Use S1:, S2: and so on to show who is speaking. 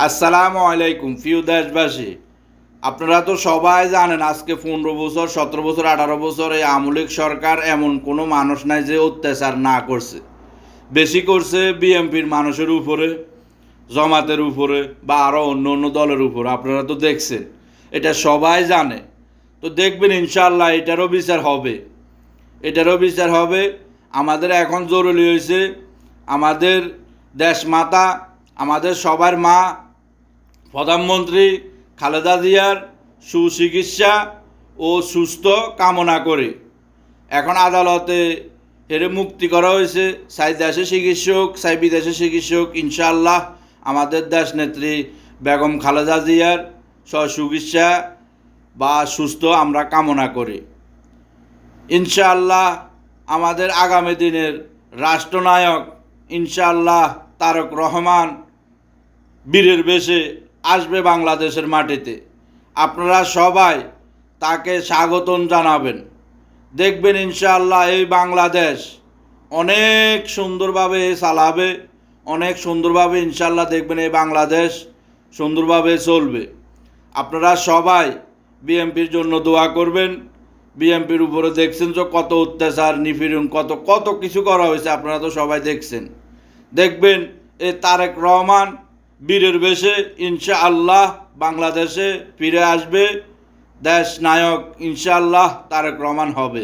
S1: আসসালামু আলাইকুম প্রিয় দেশবাসী। আপনারা তো সবাই জানেন আজকে 15 বছর, 17 বছর, 18 বছর এই আমলিক সরকার এমন কোনো মানুষ নাই যে অত্যাচার না করছে। বেশি করছে বিএনপির মানুষের উপরে, জমাতের উপরে বা আরও অন্য অন্য দলের উপরে। আপনারা তো দেখছেন, এটা সবাই জানে। তো দেখবেন ইনশাল্লাহ এটারও বিচার হবে, এটারও বিচার হবে। আমাদের এখন জরুরি হয়েছে আমাদের দেশমাতা, আমাদের সবার মা, প্রধানমন্ত্রী খালেদা জিয়ার সুচিকিৎসা ও সুস্থ কামনা করে এখন আদালতে হেরে মুক্তি করা হয়েছে। চাই দেশে চিকিৎসক, চাই বিদেশে চিকিৎসক, ইনশাআল্লাহ আমাদের দেশ নেত্রী বেগম খালেদা জিয়ার সুচিকিৎসা বা সুস্থ আমরা কামনা করি। ইনশাআল্লাহ আমাদের আগামী দিনের রাষ্ট্রনায়ক ইনশাআল্লাহ তারেক রহমান বীরের বেশে আসবে বাংলাদেশের মাটিতে। আপনারা সবাই তাকে স্বাগতম জানাবেন। দেখবেন ইনশাআল্লাহ এই বাংলাদেশ অনেক সুন্দরভাবে চালাবে, অনেক সুন্দরভাবে ইনশাআল্লাহ দেখবেন এই বাংলাদেশ সুন্দরভাবে চলবে। আপনারা সবাই বিএনপির জন্য দোয়া করবেন। বিএনপির উপরে দেখছেন যে কত অত্যাচার, নিপীড়ন, কত কত কিছু করা হয়েছে, আপনারা তো সবাই দেখছেন। দেখবেন এই তারেক রহমান বীরের বেশে ইনশাআল্লাহ বাংলাদেশে ফিরে আসবে। দেশ নায়ক ইনশাআল্লাহ তারেক রহমান হবে।